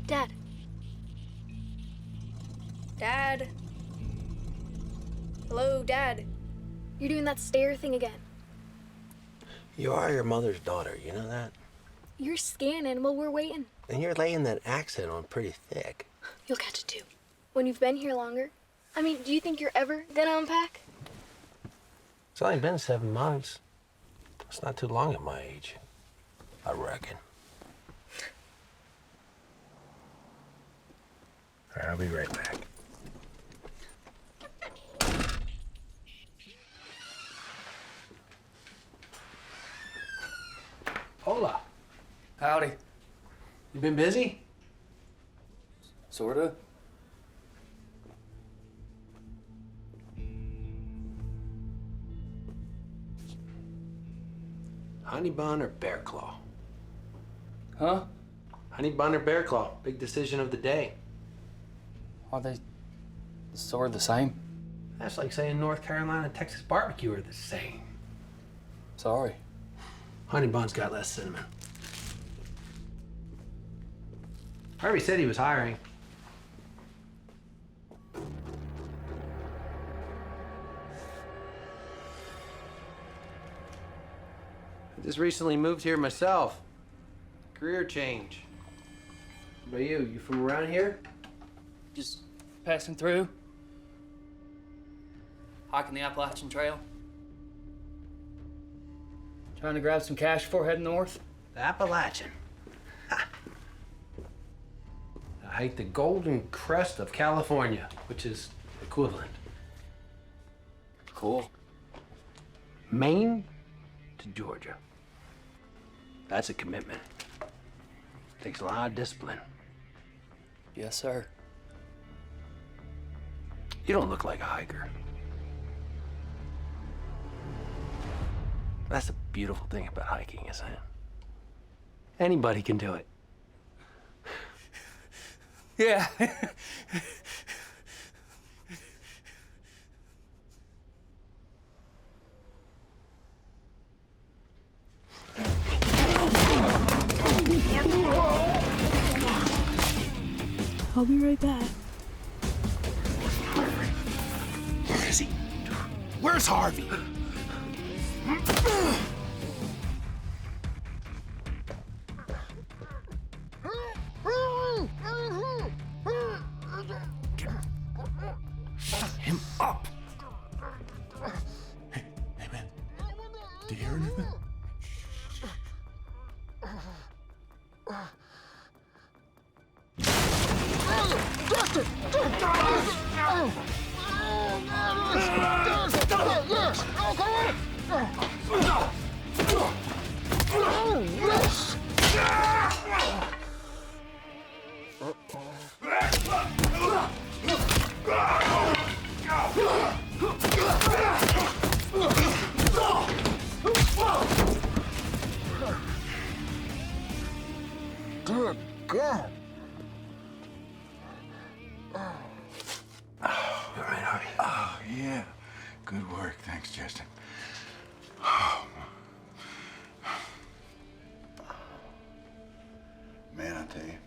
Dad. Dad. Hello, Dad. You're doing that stare thing again. You are your mother's daughter, you know that? You're scanning while we're waiting. And you're laying that accent on pretty thick. You'll catch it too. When you've been here longer. I mean, do you think you're ever gonna unpack? It's only been 7 months. It's not too long at my age, I reckon. All right, I'll be right back. Hola. Howdy. You been busy? Sorta. Honey bun or bear claw? Huh? Honey bun or bear claw? Big decision of the day. Are they sort of the same? That's like saying North Carolina and Texas barbecue are the same. Sorry. Honey bun's got less cinnamon. Harvey said he was hiring. I just recently moved here myself. Career change. What about you? You from around here? Just passing through. Hiking the Appalachian Trail. Trying to grab some cash before heading north. The Appalachian. Ha. I hiked the Golden Crest of California, which is equivalent. Cool. Maine to Georgia. That's a commitment. Takes a lot of discipline. Yes, sir. You don't look like a hiker. That's the beautiful thing about hiking, isn't it? Anybody can do it. Yeah. I'll be right back. Where is he? Where's Harvey? Shut him up! Hey, man. Do you hear anything? Good God. You all right, Harvey? Oh, yeah. Good work. Thanks, Justin. Oh. Man, I tell you,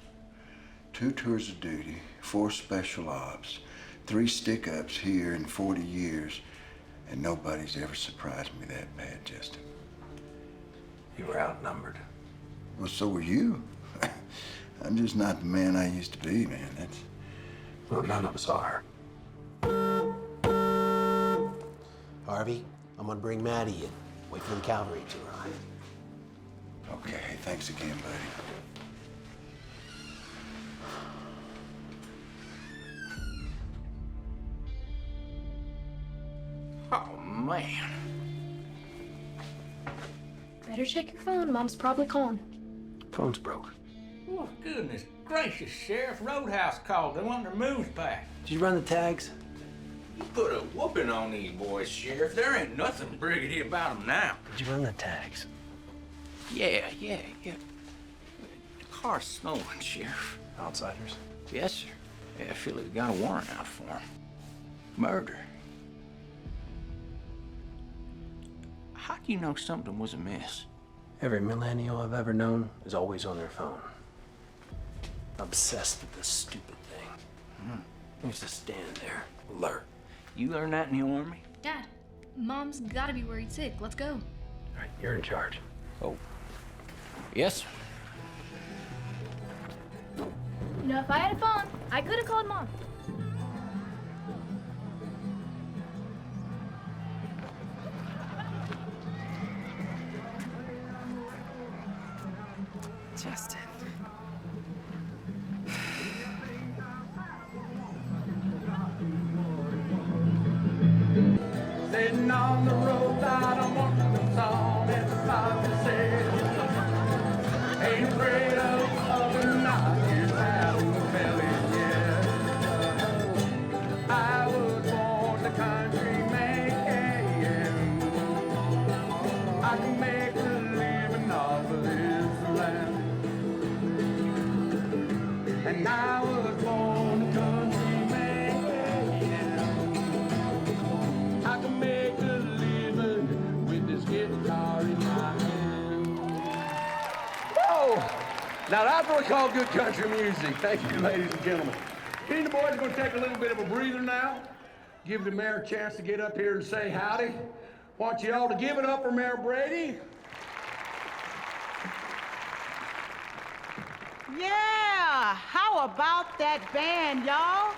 2 tours of duty, 4 special ops, 3 stick-ups here in 40 years, and nobody's ever surprised me that bad, Justin. You were outnumbered. Well, so were you. I'm just not the man I used to be, man. That's... Well, none of us are. Harvey, I'm gonna bring Maddie in. Wait for the cavalry to arrive. Okay, thanks again, buddy. Oh, man. Better check your phone. Mom's probably calling. Phone's broke. Oh, goodness gracious, Sheriff. Roadhouse called. They want their moves back. Did you run the tags? You put a whooping on these boys, Sheriff. There ain't nothing briggity about them now. Did you run the tags? Yeah. The car's stolen, Sheriff. Outsiders? Yes, sir. Yeah, I feel like we got a warrant out for him. Murder. How do you know something was amiss? Every millennial I've ever known is always on their phone. Obsessed with this stupid thing. Used to stand there, alert. You learned that in the army? Dad, Mom's gotta be worried sick. Let's go. All right, you're in charge. Oh. Yes? You know, if I had a phone, I could have called Mom. Justin. Sitting on the roadside, I'm walking the song as the song says. Ain't afraid of the night, here's out in the belly, yeah. I was born a country man. I can make a living off of this land. And I was born a country man. I can make a living with this guitar in my hand. Whoa! Now that's what we call good country music. Thank you, ladies and gentlemen. Me and the boys are going to take a little bit of a breather now. Give the mayor a chance to get up here and say howdy. Want you all to give it up for Mayor Brady. Yeah, how about that band, y'all?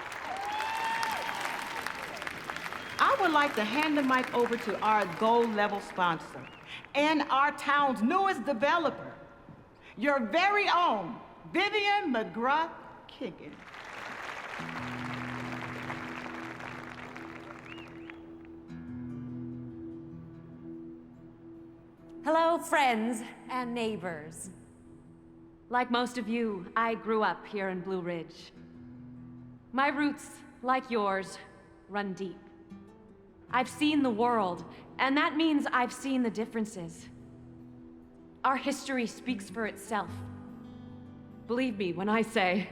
I would like to hand the mic over to our gold level sponsor and our town's newest developer, your very own Vivian McGrath Kiggin. Hello, friends and neighbors. Like most of you, I grew up here in Blue Ridge. My roots, like yours, run deep. I've seen the world, and that means I've seen the differences. Our history speaks for itself. Believe me when I say,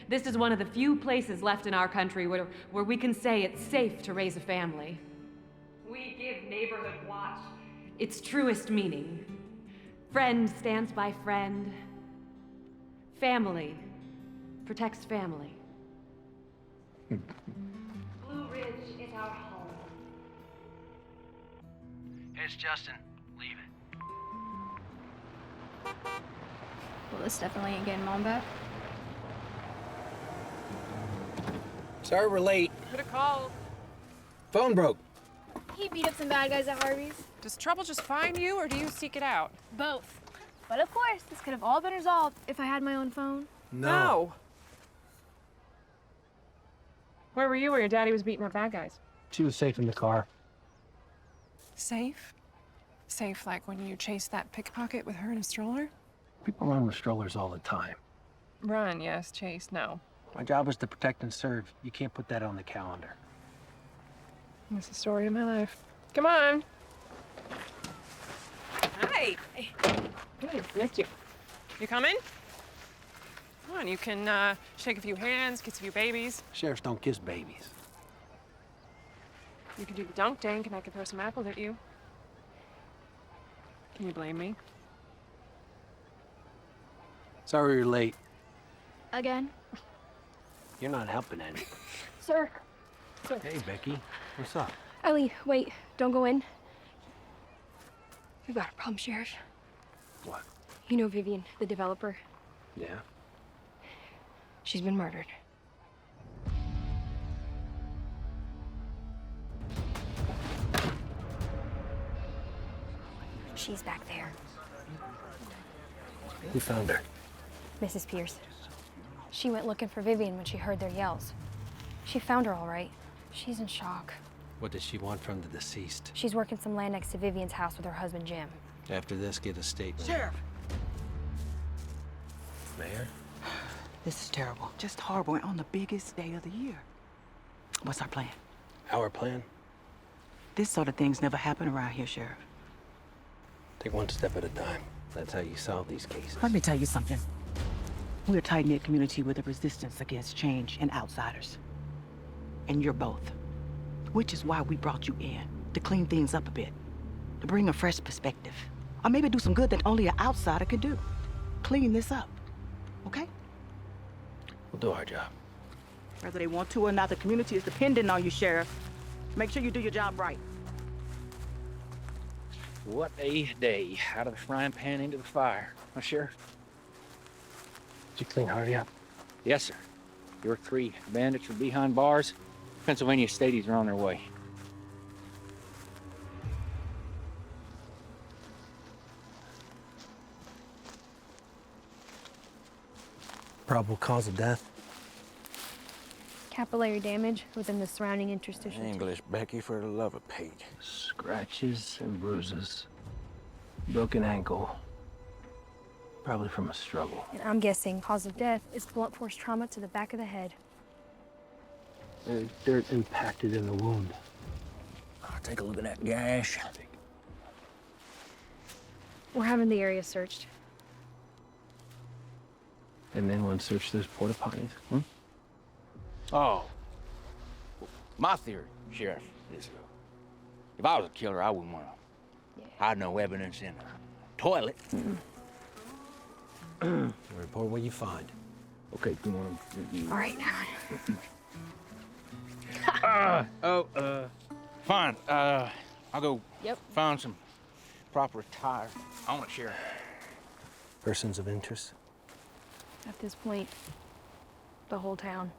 this is one of the few places left in our country where we can say it's safe to raise a family. We give neighborhood watch its truest meaning. Friend stands by friend. Family protects family. Blue Ridge is our home. It's Justin. Leave it. Well, this definitely ain't getting Mom back. Sorry we're late. Could have called. Phone broke. He beat up some bad guys at Harvey's. Does trouble just find you, or do you seek it out? Both. But of course, this could have all been resolved if I had my own phone. No. Where were you where your daddy was beating up bad guys? She was safe in the car. Safe? Safe like when you chased that pickpocket with her in a stroller? People run with strollers all the time. Run, yes. Chase, no. My job is to protect and serve. You can't put that on the calendar. That's the story of my life. Come on. Hi. Missed you. You coming? Come on, you can shake a few hands, kiss a few babies. Sheriffs don't kiss babies. You can do the dunk tank and I can throw some apples at you. Can you blame me? Sorry you're late. Again? You're not helping any. Sir. Hey, Becky. What's up? Ellie, wait. Don't go in. We've got a problem, Sheriff. What? You know Vivian, the developer? Yeah? She's been murdered. She's back there. Who found her? Mrs. Pierce. She went looking for Vivian when she heard their yells. She found her all right. She's in shock. What does she want from the deceased? She's working some land next to Vivian's house with her husband, Jim. After this, get a statement. Sheriff. Mayor? This is terrible. Just horrible and on the biggest day of the year. What's our plan? Our plan? This sort of things never happen around here, Sheriff. Take one step at a time. That's how you solve these cases. Let me tell you something. We're a tight-knit community with a resistance against change and outsiders. And you're both. Which is why we brought you in, to clean things up a bit. To bring a fresh perspective. Or maybe do some good that only an outsider could do. Clean this up. Okay? We'll do our job. Whether they want to or not, the community is dependent on you, Sheriff. Make sure you do your job right. What a day. Out of the frying pan into the fire. Huh, Sheriff? Did you clean Harvey up? Yes, sir. Your 3 bandits are behind bars. Pennsylvania Stadies are on their way. Probable cause of death? Capillary damage within the surrounding interstitial tissue. English, Becky, for the love of Pete. Scratches and bruises. Broken ankle. Probably from a struggle. And I'm guessing cause of death is blunt force trauma to the back of the head. There's dirt impacted in the wound. I'll take a look at that gash. We're having the area searched. And then one search those porta potties. Oh. My theory, Sheriff, is if I was a killer, I wouldn't want to hide no evidence in a toilet. Report what you find. Okay, come on. All right. Fine. I'll go Yep. find some proper attire. On it, Sheriff. Persons of interest? At this point, the whole town.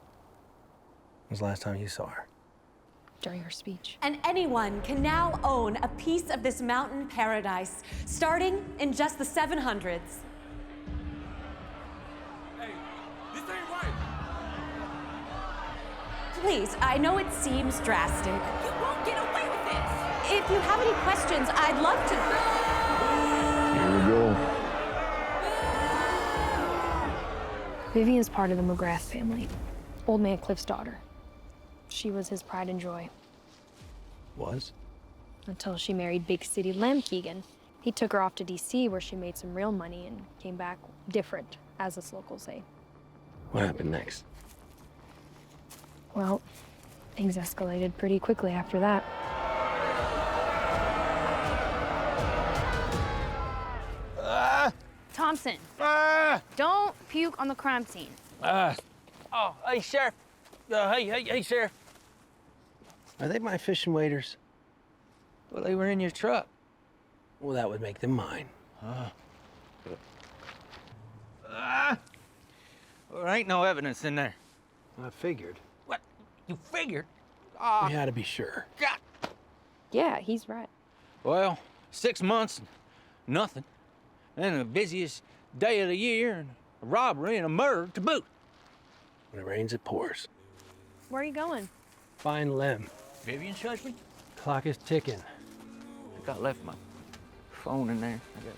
When was the last time you saw her? During her speech. And anyone can now own a piece of this mountain paradise, starting in just the 700s. Hey, this ain't right. Please, I know it seems drastic. You won't get away with this! If you have any questions, I'd love to. Here we go. Vivian's part of the McGrath family. Old man Cliff's daughter. She was his pride and joy. Was? Until she married big city Lem Keegan. He took her off to D.C. where she made some real money and came back different, as us locals say. What happened next? Well, things escalated pretty quickly after that. Thompson, don't puke on the crime scene. Oh, hey, Sheriff. Hey, Sheriff. Are they my fishing waders? Well, they were in your truck. Well, that would make them mine. Well, there ain't no evidence in there. I figured. What? You figured? We had to be sure. God. Yeah, he's right. Well, 6 months, nothing. And then the busiest day of the year, and a robbery and a murder to boot. When it rains, it pours. Where are you going? Find Lem. Vivian's husband? Clock is ticking. I think I left my phone in there. I got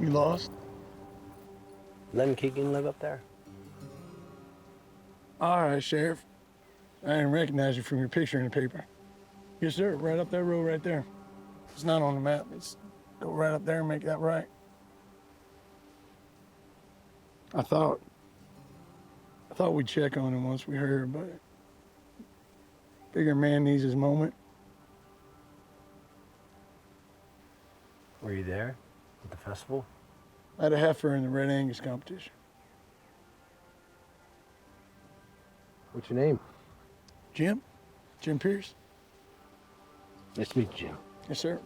You lost? Lem Keegan live up there? All right, Sheriff. I didn't recognize you from your picture in the paper. Yes, sir. Right up that road right there. It's not on the map. It's go right up there and make that right. I thought we'd check on him once we heard, but bigger man needs his moment. Were you there at the festival? I had a heifer in the Red Angus competition. What's your name? Jim? Jim Pierce? Nice to meet you, Jim. Yes, sir.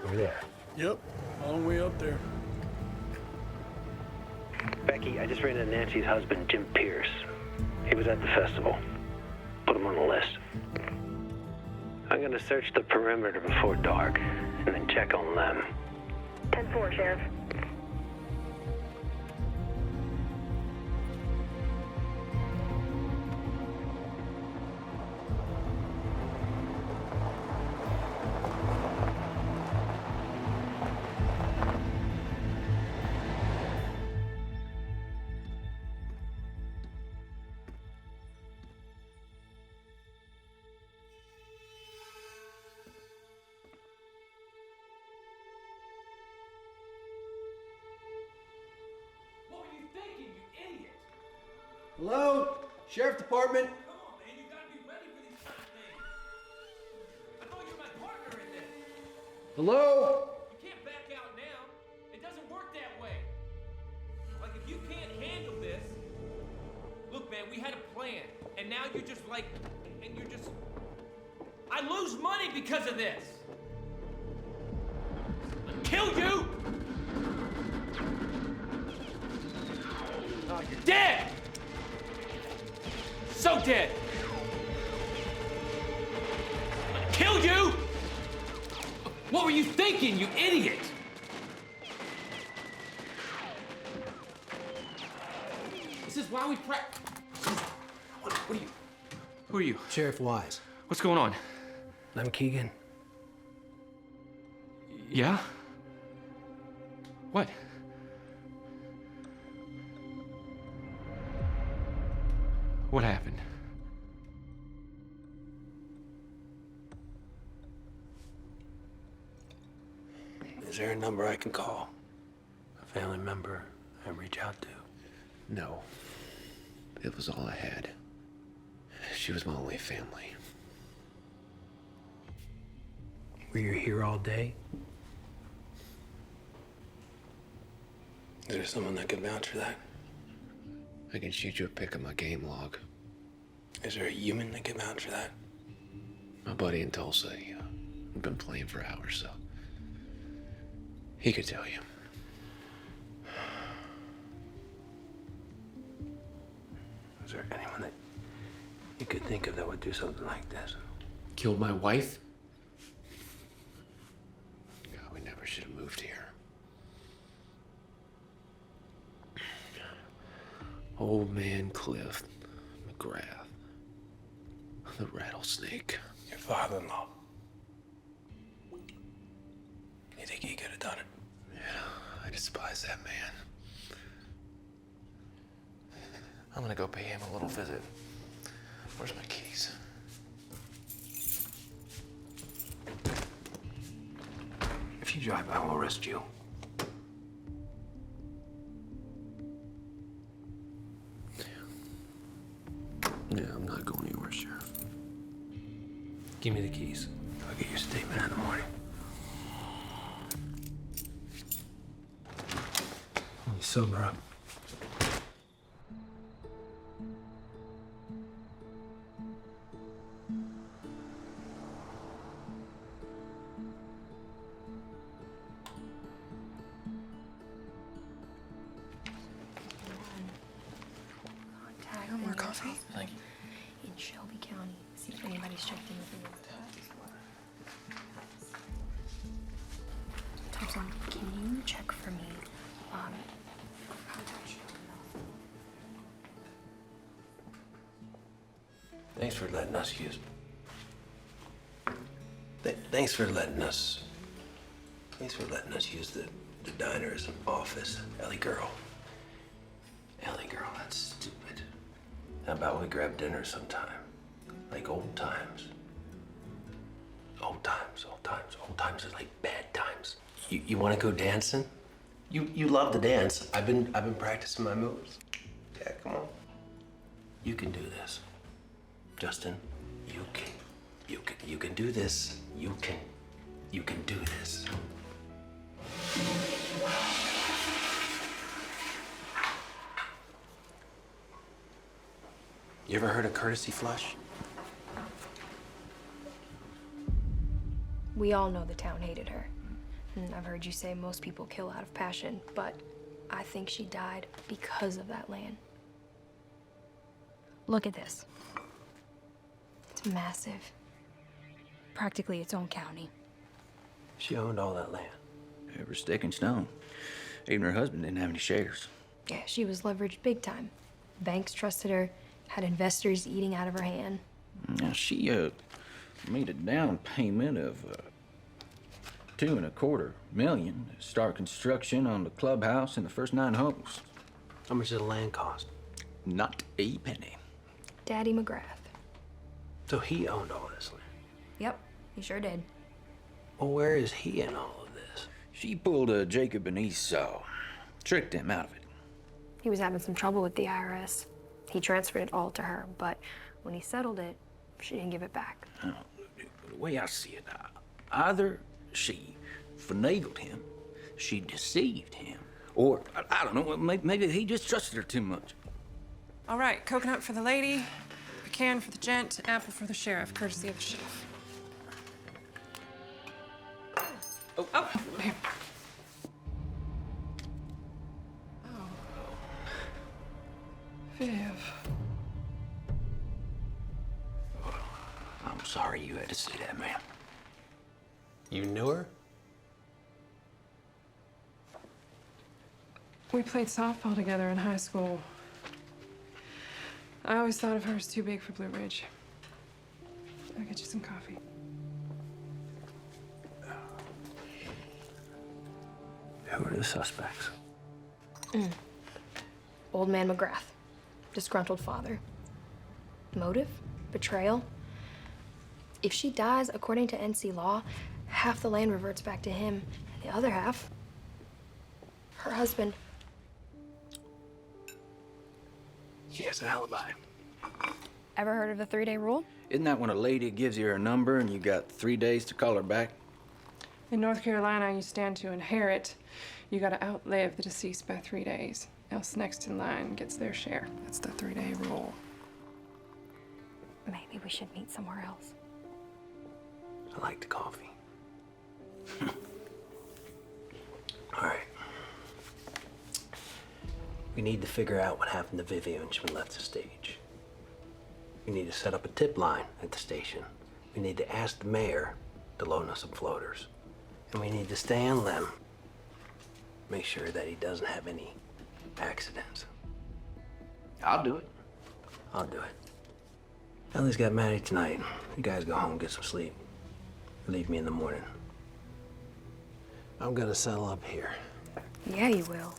Over there. Yep, long way up there. Becky, I just ran into Nancy's husband, Jim Pierce. He was at the festival. Put him on the list. I'm gonna search the perimeter before dark, and then check on them. 10-4, Sheriff. Hello? Sheriff Department? Come on, man, you gotta be ready for these kind of things. I know you're my partner in this. Hello? You can't back out now. It doesn't work that way. Like, if you can't handle this... Look, man, we had a plan, and now you're just like... And you're just... I lose money because of this. I'll kill you! Oh, you're dead! So dead! I'll kill you! What were you thinking, you idiot? This is why we What are you? Who are you? Sheriff Wise. What's going on? I'm Keegan. Yeah? What? What happened? Is there a number I can call? A family member I reach out to? No. It was all I had. She was my only family. Were you here all day? Is there someone that could vouch for that? I can shoot you a pic of my game log. Is there a human that could vouch for that? My buddy in Tulsa, we've been playing for hours, so he could tell you. Is there anyone that you could think of that would do something like this? Killed my wife? God, we never should have moved here. Old man Cliff McGrath. The rattlesnake. Your father-in-law. You think he could have done it? Yeah, I despise that man. I'm gonna go pay him a little visit. Where's my keys? If you drive, I will arrest you. Yeah, I'm not going anywhere, Sheriff. Give me the keys. I'll get your statement in the morning. You sober up. Contact more coffee? Thank you. In Shelby County. See if anybody's checked in with you. Thompson, can you check for me? Thanks for letting us use. Thanks for letting us use the diner as an office. Ellie girl, that's stupid. How about we grab dinner sometime? Like old times. Old times is like bad times. You want to go dancing? You love to dance. I've been practicing my moves. Yeah, come on. You can do this. Justin, you can do this. You can do this. You ever heard of courtesy flush? We all know the town hated her. And I've heard you say most people kill out of passion, but I think she died because of that land. Look at this. It's massive. Practically its own county. She owned all that land. Every stick and stone. Even her husband didn't have any shares. Yeah, she was leveraged big time. Banks trusted her, had investors eating out of her hand. Now, she made a down payment of $2.25 million to start construction on the clubhouse and the first 9 holes. How much did the land cost? Not a penny. Daddy McGrath. So he owned all this land. Yep, he sure did. Well, where is he in all of this? She pulled a Jacob and Esau, tricked him out of it. He was having some trouble with the IRS. He transferred it all to her, but when he settled it, she didn't give it back. Oh, the way I see it, either she finagled him, she deceived him, or I don't know, maybe he just trusted her too much. All right, coconut for the lady, pecan for the gent, apple for the sheriff, courtesy of the chef. Oh, here. Oh. Viv. I'm sorry you had to see that, man. You knew her? We played softball together in high school. I always thought of her as too big for Blue Ridge. I'll get you some coffee. Who are the suspects? Old man McGrath. Disgruntled father. Motive? Betrayal? If she dies according to NC law, half the land reverts back to him, and the other half, her husband. She has an alibi. Ever heard of the 3-day rule? Isn't that when a lady gives you her number and you got 3 days to call her back? In North Carolina, you stand to inherit. You gotta outlive the deceased by 3 days, else next in line gets their share. That's the 3-day rule. Maybe we should meet somewhere else. I like the coffee. All right. We need to figure out what happened to Vivian when she left the stage. We need to set up a tip line at the station. We need to ask the mayor to loan us some floaters. And we need to stay on limb. Make sure that he doesn't have any accidents. I'll do it. I'll do it. Ellie's got Maddie tonight. You guys go home, get some sleep. Leave me in the morning. I'm gonna settle up here. Yeah, you will.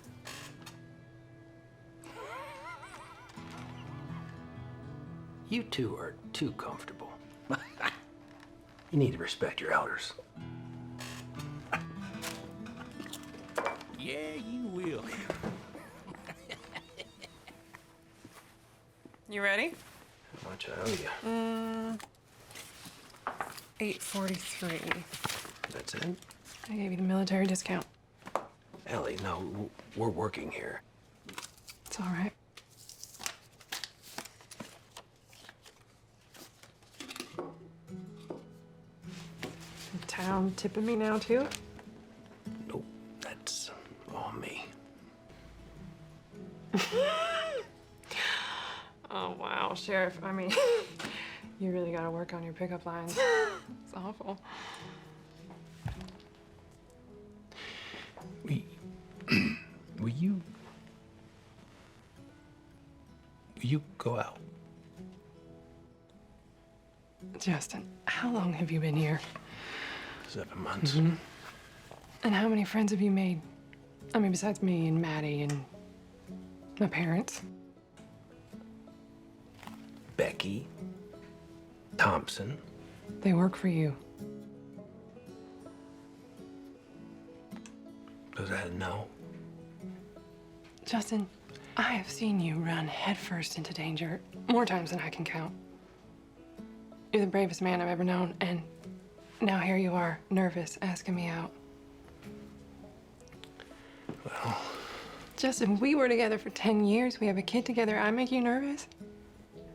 You two are too comfortable. You need to respect your elders. Yeah, you will. You ready? How much I owe you? $8.43. That's it? I gave you the military discount. Ellie, no, we're working here. It's all right. The town tipping me now, too? Nope, that's all me. Oh, wow, Sheriff. I mean, you really gotta work on your pickup lines. It's awful. Will you go out? Justin, how long have you been here? 7 months. And how many friends have you made? I mean, besides me and Maddie and my parents. Becky, Thompson. They work for you. Was that a no? Justin, I have seen you run headfirst into danger more times than I can count. You're the bravest man I've ever known, and now here you are, nervous, asking me out. Well... Justin, we were together for 10 years. We have a kid together. I make you nervous?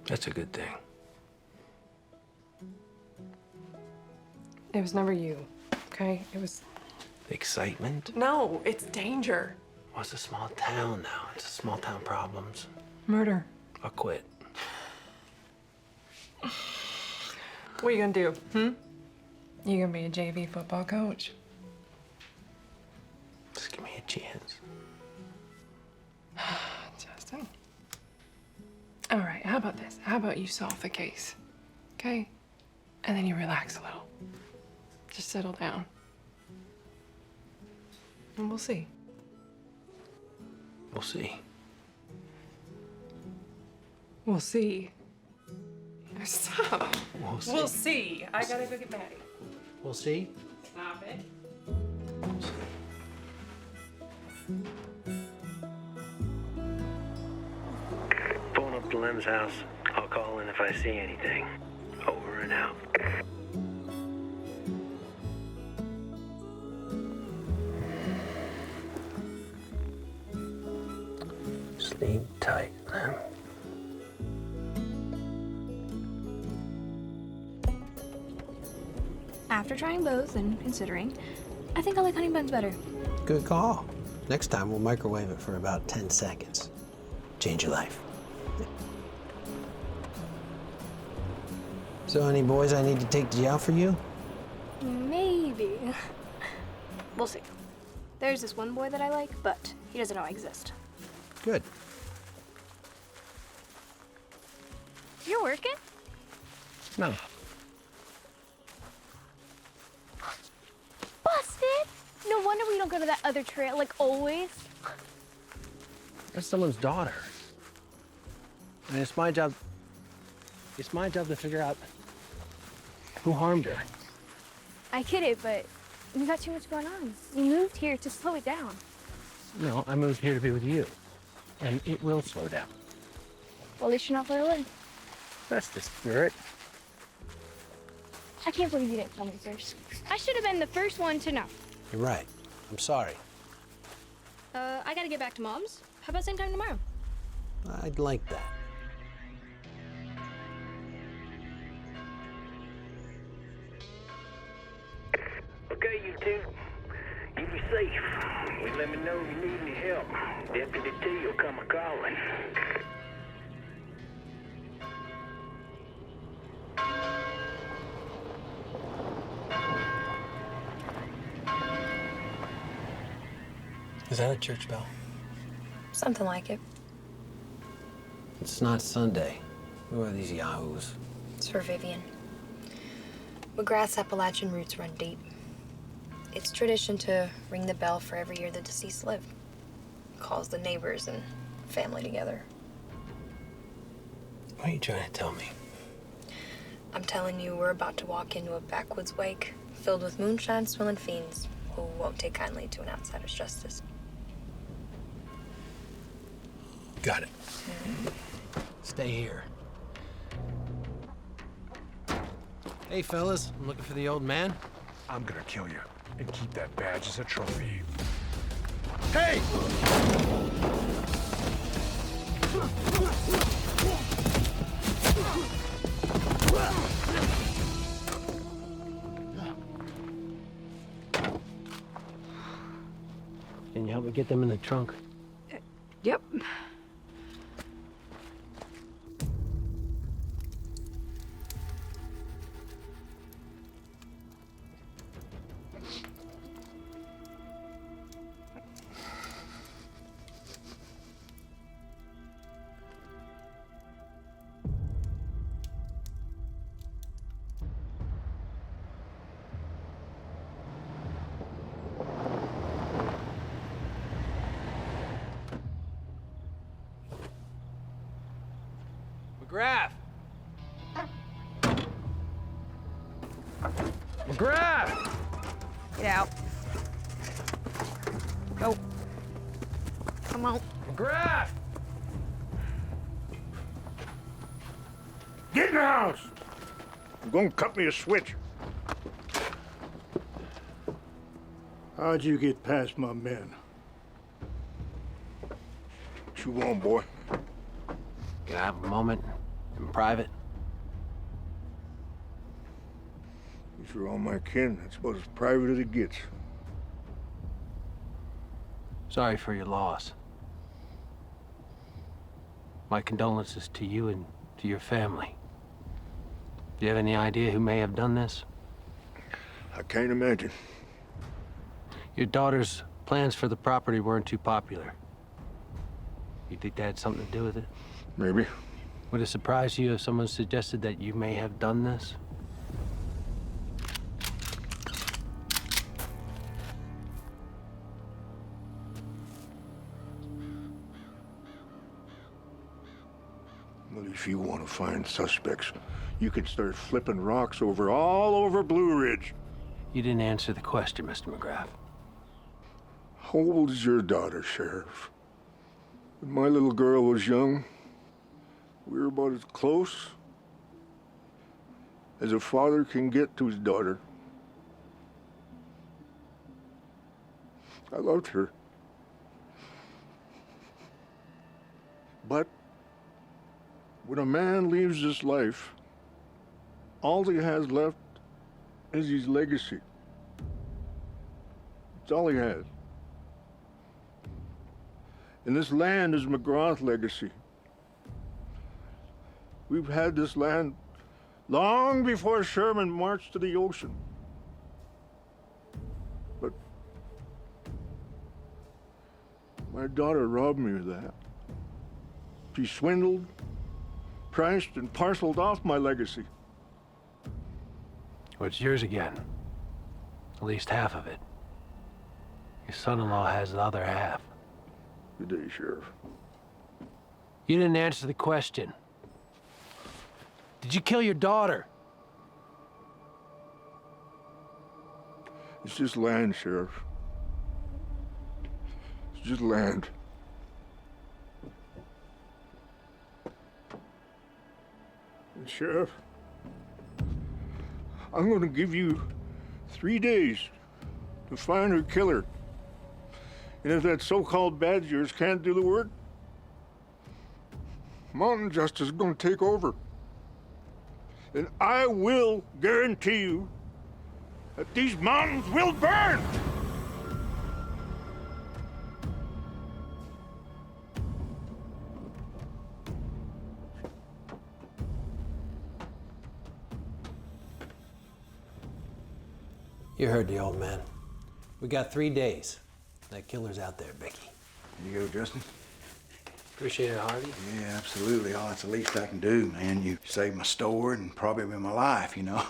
That's a good thing. It was never you. okay? It was... Excitement? No, it's danger. Well, it's a small town now. It's a small town problems. Murder. I'll quit. What are you gonna do, You gonna be a JV football coach? Just give me a chance. Justin. All right, how about this? How about you solve the case, okay? And then you relax a little. Just settle down. And we'll see. We'll see. We'll see. Stop. We'll see. We'll see. I gotta go get Maddie. We'll see. Stop it. Pulling up to Lem's house. I'll call in if I see anything. Over and out. Sleep tight, Lem. After trying both and considering, I think I like honey buns better. Good call. Next time we'll microwave it for about 10 seconds. Change your life. So any boys I need to take to jail for you? Maybe. We'll see. There's this one boy that I like, but he doesn't know I exist. Good. You're working? No. Busted! No wonder we don't go to that other trail like always. That's someone's daughter. And it's my job to figure out who harmed her. I get it, but you got too much going on. You moved here to slow it down. No, I moved here to be with you. And it will slow down. Well, at least you're not far away. That's the spirit. I can't believe you didn't tell me first. I should have been the first one to know. You're right. I'm sorry. I gotta get back to Mom's. How about same time tomorrow? I'd like that. Okay, you two. You be safe. You let me know if you need any help. Deputy T will come a-calling. Is that a church bell? Something like it. It's not Sunday. Who are these yahoos? It's for Vivian. McGrath's Appalachian roots run deep. It's tradition to ring the bell for every year the deceased lived. Calls the neighbors and family together. What are you trying to tell me? I'm telling you, we're about to walk into a backwoods wake filled with moonshine-swilling fiends who won't take kindly to an outsider's justice. Got it. Stay here. Hey, fellas, I'm looking for the old man. I'm gonna kill you and keep that badge as a trophy. Hey! Can you help me get them in the trunk? Yep. McGrath! McGrath! Get out. Go. Come on. McGrath! Get in the house! I'm gonna cut me a switch. How'd you get past my men? What you want, boy? Can I have a moment in private? These Through all my kin, that's about as private as it gets. Sorry for your loss. My condolences to you and to your family. Do you have any idea who may have done this? I can't imagine. Your daughter's plans for the property weren't too popular. You think that had something to do with it? Maybe. Would it surprise you if someone suggested that you may have done this? Well, if you want to find suspects, you can start flipping rocks all over Blue Ridge. You didn't answer the question, Mr. McGrath. How old is your daughter, Sheriff? When my little girl was young, we were about as close as a father can get to his daughter. I loved her. But when a man leaves this life, all he has left is his legacy. It's all he has. And this land is McGraw's legacy. We've had this land long before Sherman marched to the ocean. But my daughter robbed me of that. She swindled, priced, and parceled off my legacy. Well, it's yours again. At least half of it. Your son-in-law has the other half. Good day, Sheriff. You didn't answer the question. Did you kill your daughter? It's just land, Sheriff. It's just land. And Sheriff, I'm going to give you 3 days to find her killer. And if that so-called badge of yours can't do the work, mountain justice is going to take over. And I will guarantee you that these mountains will burn! You heard the old man. We got 3 days. That killer's out there, Becky. Here you go, Justin. Appreciate it, Harvey. Yeah, absolutely. Oh, it's the least I can do, man. You saved my store and probably my life, you know.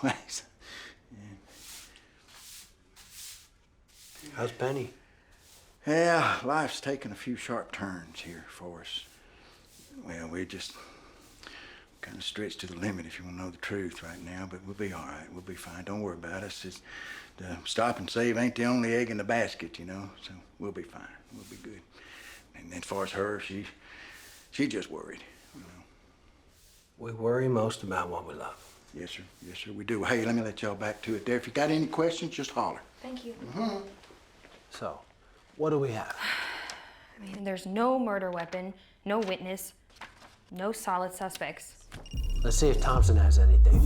How's Penny? Yeah, life's taken a few sharp turns here for us. Well, we're just kind of stretched to the limit, if you want to know the truth right now, but we'll be all right. We'll be fine. Don't worry about us. It's, the stop and save ain't the only egg in the basket, you know, so we'll be fine. We'll be good. And as far as her, she just worried, you know. We worry most about what we love. Yes, sir. Yes, sir, we do. Hey, let me let y'all back to it there. If you got any questions, just holler. Thank you. So, what do we have? I mean, there's no murder weapon, no witness, no solid suspects. Let's see if Thompson has anything.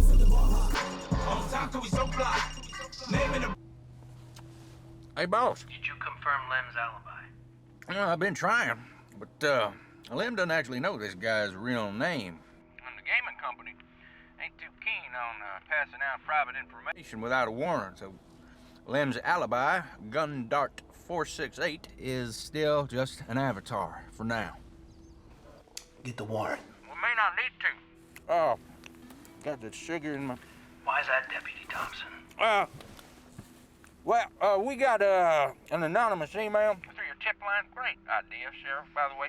Hey, boss. Did you confirm Lem's alibi? Well, I've been trying, but Lem doesn't actually know this guy's real name. And the gaming company ain't too keen on passing out private information without a warrant, so Lem's alibi, Gun Dart 468, is still just an avatar for now. Get the warrant. We may not need to. Oh, got the sugar in my... Why's that, Deputy Thompson? We got an anonymous email through your tip line. Great idea, Sheriff, by the way,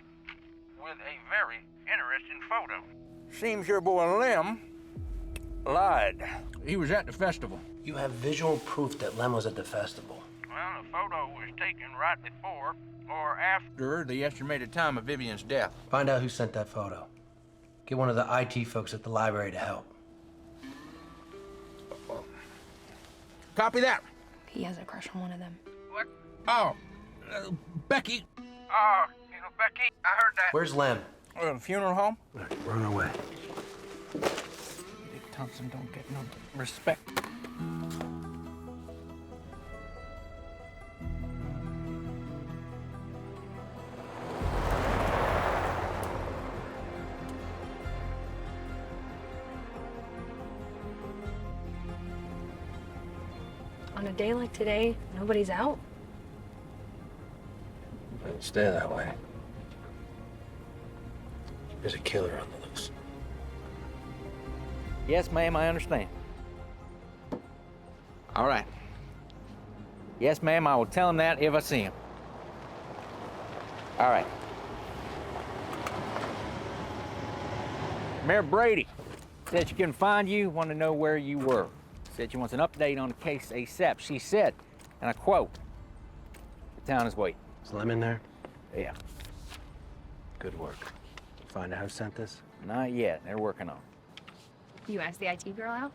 with a very interesting photo. Seems your boy Lem lied. He was at the festival. You have visual proof that Lem was at the festival. Well, the photo was taken right before or after the estimated time of Vivian's death. Find out who sent that photo. Get one of the IT folks at the library to help. Copy that. He has a crush on one of them. What? Oh, Becky. Oh, Becky, I heard that. Where's Lem? Funeral home? All right, we're on our way. Thompson don't get no respect. On a day like today, nobody's out. It'll stay that way. There's a killer on the loose. Yes, ma'am, I understand. All right. Yes, ma'am, I will tell him that if I see him. All right. Mayor Brady said she couldn't find you, wanted to know where you were. Said she wants an update on the case ASAP. She said, and I quote, "The town is waiting." Is Lem in there? Yeah. Good work. Find out who sent this? Not yet. They're working on it. You asked the IT girl out?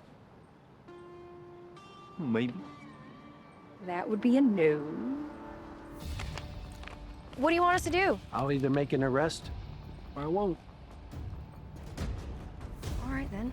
Maybe. That would be a no. What do you want us to do? I'll either make an arrest or I won't. All right, then.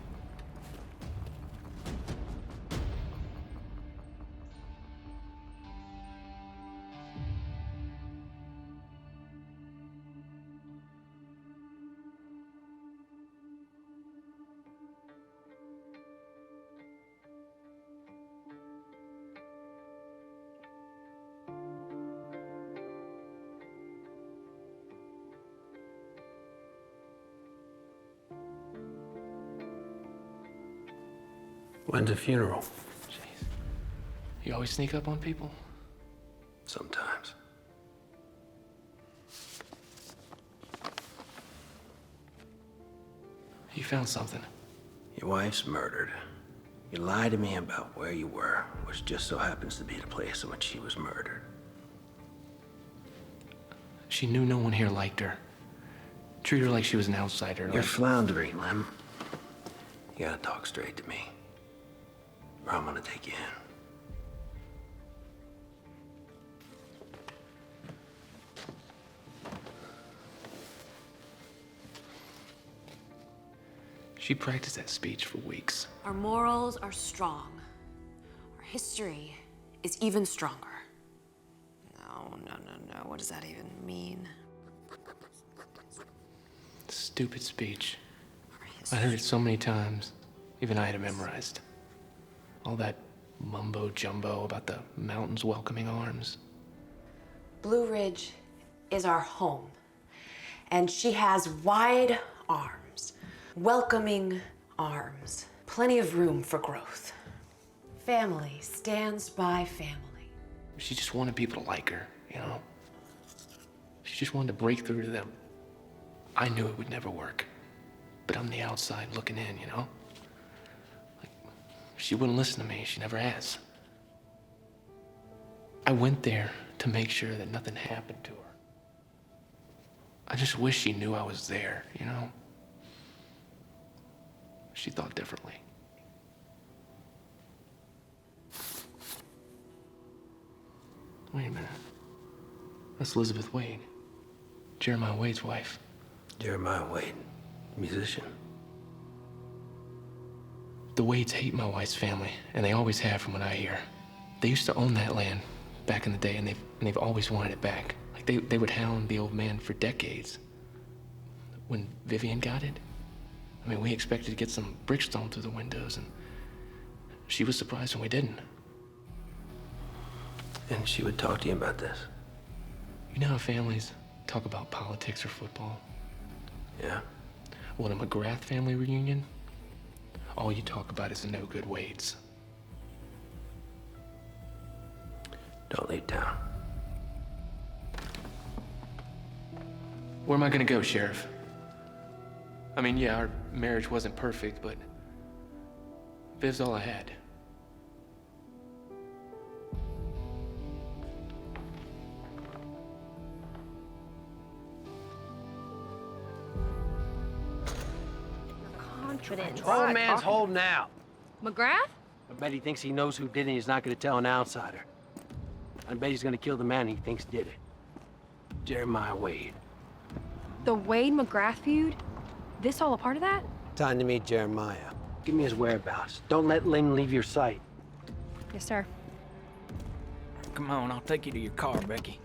When's the funeral? Jeez. You always sneak up on people? Sometimes. You found something. Your wife's murdered. You lied to me about where you were, which just so happens to be the place in which she was murdered. She knew no one here liked her. Treat her like she was an outsider. You're like... floundering, Lem. You gotta talk straight to me, or I'm gonna take you in. She practiced that speech for weeks. Our morals are strong. Our history is even stronger. No. What does that even mean? Stupid speech. I heard it so many times. Even I had it memorized. All that mumbo jumbo about the mountains welcoming arms. Blue Ridge is our home. And she has wide arms, welcoming arms, plenty of room for growth. Family stands by family. She just wanted people to like her, you know? She just wanted to break through to them. I knew it would never work. But I'm the outside looking in, you know? Like, she wouldn't listen to me. She never has. I went there to make sure that nothing happened to her. I just wish she knew I was there, you know? She thought differently. Wait a minute. That's Elizabeth Wade. Jeremiah Wade's wife. Jeremiah Wade, musician. The Wades hate my wife's family, and they always have from what I hear. They used to own that land back in the day, and they've always wanted it back. Like they would hound the old man for decades. When Vivian got it, I mean, we expected to get some bricks thrown through the windows, and she was surprised when we didn't. And she would talk to you about this? You know how families talk about politics or football? Yeah. Well, in a McGrath family reunion, all you talk about is the no-good Wades. Don't leave town. Where am I gonna go, Sheriff? I mean, yeah, our marriage wasn't perfect, but Viv's all I had. Confidence. Old man's holding out. McGrath? I bet he thinks he knows who did it and he's not gonna tell an outsider. I bet he's gonna kill the man he thinks did it. Jeremiah Wade. The Wade McGrath feud? This all a part of that? Time to meet Jeremiah. Give me his whereabouts. Don't let Lynn leave your sight. Yes, sir. Come on, I'll take you to your car, Becky.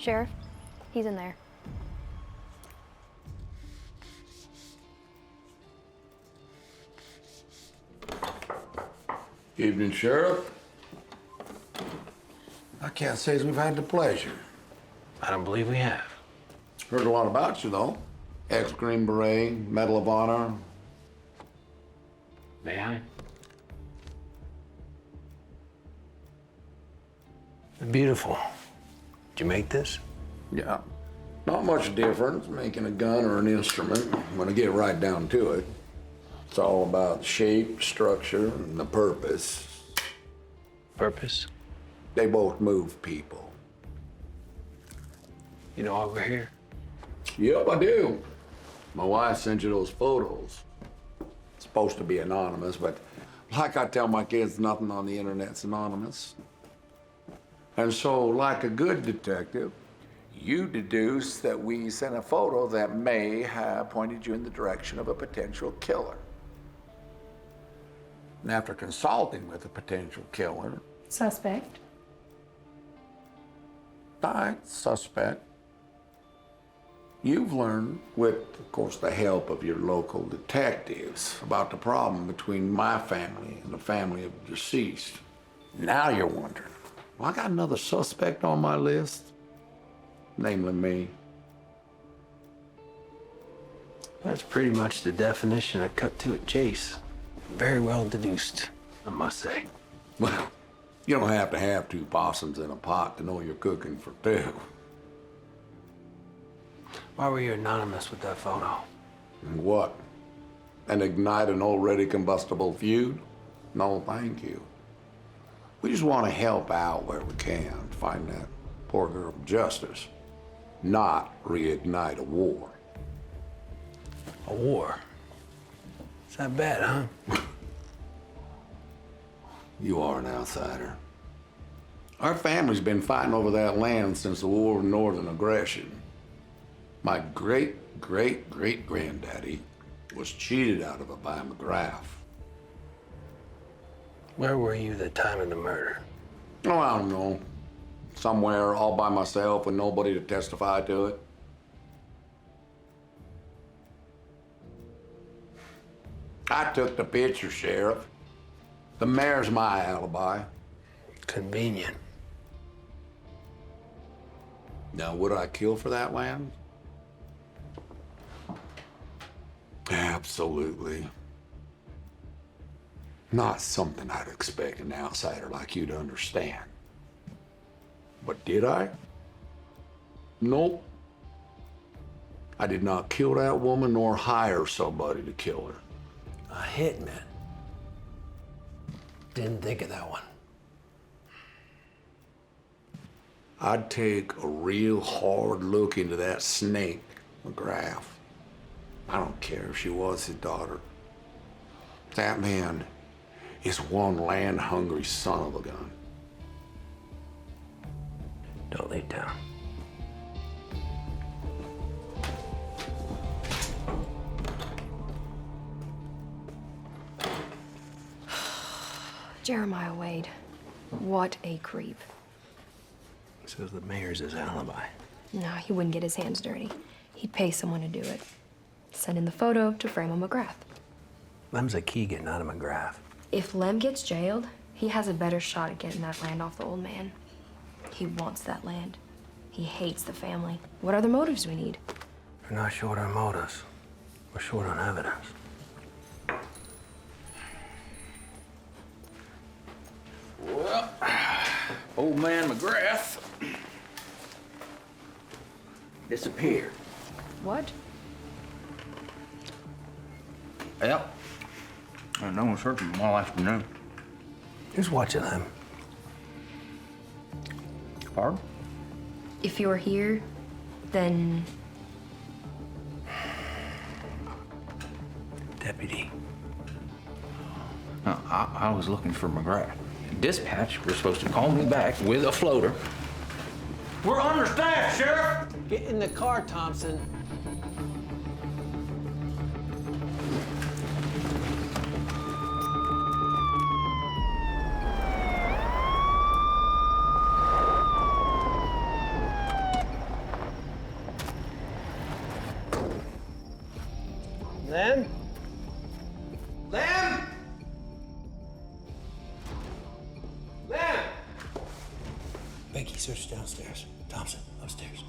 Sheriff, he's in there. Evening, Sheriff. I can't say as we've had the pleasure. I don't believe we have. Heard a lot about you, though. Ex-Green Beret, Medal of Honor. May I? Beautiful. Did you make this? Yeah. Not much difference making a gun or an instrument when I get right down to it. It's all about shape, structure, and the purpose. Purpose? They both move people. You know why we're here? Yep, I do. My wife sent you those photos. It's supposed to be anonymous, but like I tell my kids, nothing on the internet's anonymous. And so, like a good detective, you deduce that we sent a photo that may have pointed you in the direction of a potential killer. And after consulting with a potential killer, Suspect. suspect, you've learned, with, of course, the help of your local detectives, about the problem between my family and the family of the deceased. Now you're wondering, well, I got another suspect on my list, namely me. That's pretty much the definition of cut to it chase. Very well deduced, I must say. Well, you don't have to have two possums in a pot to know you're cooking for two. Why were you anonymous with that photo? And what? And ignite an already combustible feud? No, thank you. We just want to help out where we can, find that poor girl justice, not reignite a war. A war? Is that bad, huh? You are an outsider. Our family's been fighting over that land since the War of Northern Aggression. My great-great-great-granddaddy was cheated out of it by McGrath. Where were you the time of the murder? Oh, I don't know. Somewhere all by myself with nobody to testify to it. I took the picture, Sheriff. The mayor's my alibi. Convenient. Now, would I kill for that land? Absolutely. Not something I'd expect an outsider like you to understand. But did I? Nope. I did not kill that woman nor hire somebody to kill her. A hitman. Didn't think of that one. I'd take a real hard look into that snake, McGrath. I don't care if she was his daughter. That man is one land-hungry son of a gun. Don't lay down. Jeremiah Wade. What a creep. So the mayor's his alibi. No, he wouldn't get his hands dirty. He'd pay someone to do it. Send in the photo to frame a McGrath. Lem's a key getting out of McGrath. If Lem gets jailed, he has a better shot at getting that land off the old man. He wants that land. He hates the family. What other motives do we need? We're not short on motives. We're short on evidence. Well, old man McGrath disappeared. What? Yep. No one's heard from him all afternoon. Who's watching them? Pardon? If you're here, then... Deputy. No, I was looking for McGrath. Dispatch was supposed to call me back with a floater. We're understaffed, Sheriff! Get in the car, Thompson. Lem? Lem? Lem! Becky, search downstairs. Thompson, upstairs.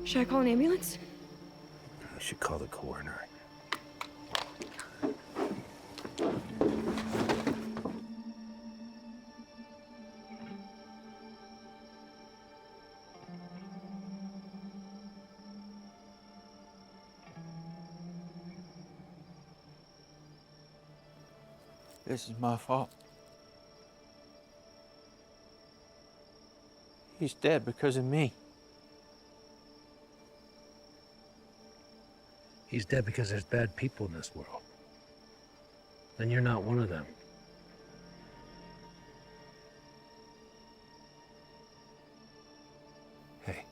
Should I call an ambulance? I should call the coroner. This is my fault. He's dead because of me. He's dead because there's bad people in this world. And you're not one of them. Hey.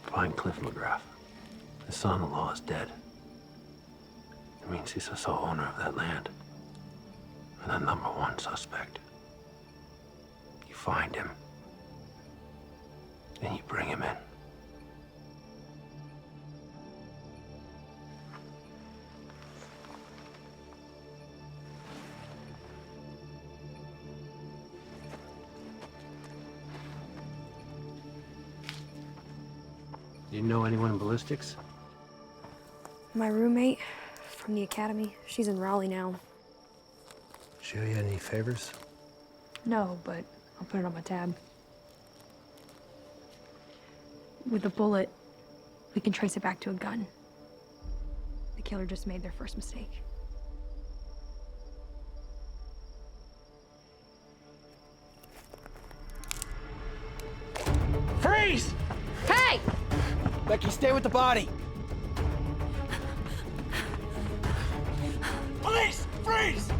Find Cliff McGrath. His son-in-law is dead. It means he's the sole owner of that land. And the #1 suspect. You find him. And you bring him in. Do you know anyone in ballistics? My roommate from the academy, she's in Raleigh now. Show you any favors? No, but I'll put it on my tab. With a bullet, we can trace it back to a gun. The killer just made their first mistake. Freeze! Hey! Becky, stay with the body. Police! Freeze!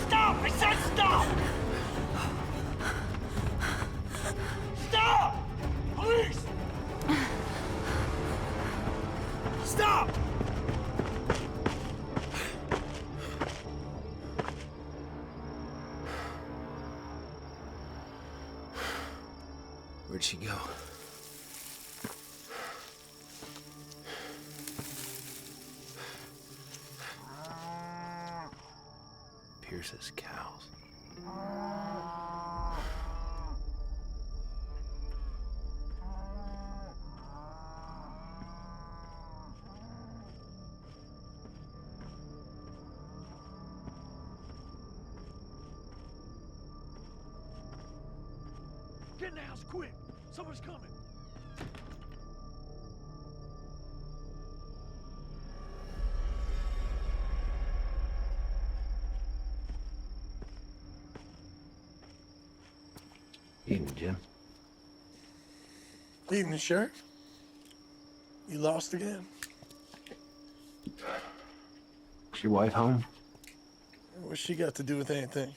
Stop! I said stop! Stop! Police! Stop! Where'd she go? Pierce's cows. Get in the house quick! Someone's coming! Evening, Jim. Evening, Sheriff. You lost again? Is your wife home? What's she got to do with anything?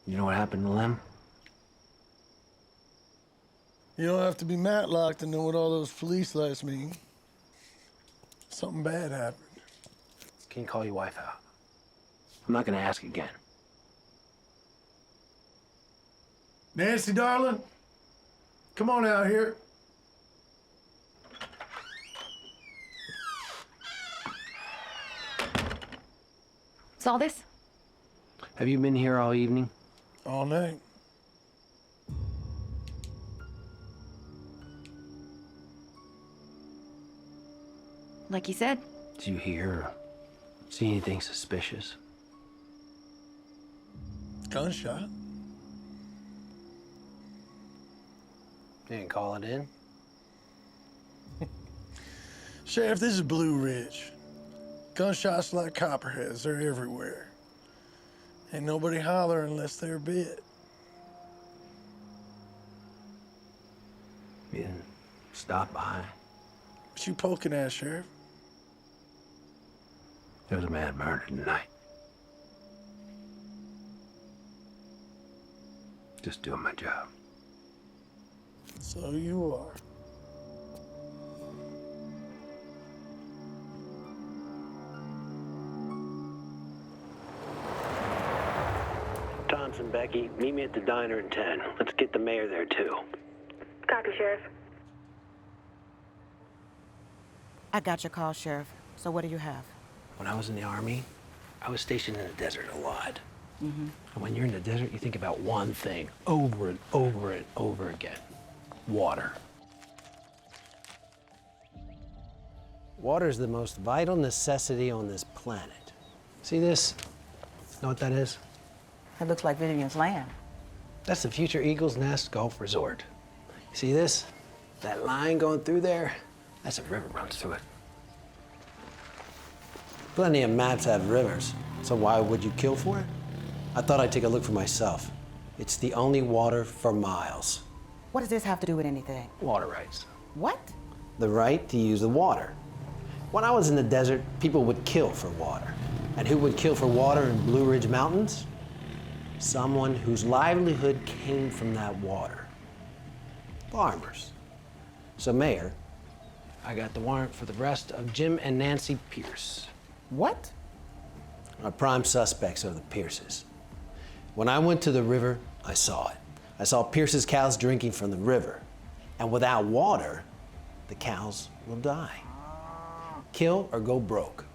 You know what happened to Lem? You don't have to be Matlock to know what all those police lights mean. Something bad happened. Can you call your wife out? I'm not gonna ask again. Nancy, darling, come on out here. Saw this? Have you been here all evening? All night. Like you said. Did you hear or see anything suspicious? Gunshot. Didn't call it in? Sheriff, this is Blue Ridge. Gunshots like copperheads, they're everywhere. Ain't nobody holler unless they're bit. You didn't stop by. What you poking at, Sheriff? There was a man murdered tonight. Just doing my job. So you are. Thompson, Becky, meet me at the diner in 10. Let's get the mayor there, too. Copy, Sheriff. I got your call, Sheriff. So what do you have? When I was in the Army, I was stationed in the desert a lot. Mm-hmm. And when you're in the desert, you think about one thing over and over and over again. Water. Water is the most vital necessity on this planet. See this? Know what that is? It looks like Vivian's land. That's the future Eagle's Nest Golf Resort. See this? That line going through there? That's a river runs through it. Plenty of maps have rivers, so why would you kill for it? I thought I'd take a look for myself. It's the only water for miles. What does this have to do with anything? Water rights. What? The right to use the water. When I was in the desert, people would kill for water. And who would kill for water in Blue Ridge Mountains? Someone whose livelihood came from that water. Farmers. So, Mayor, I got the warrant for the arrest of Jim and Nancy Pierce. What? Our prime suspects are the Pierces. When I went to the river, I saw it. I saw Pierce's cows drinking from the river. And without water, the cows will die. Kill or go broke.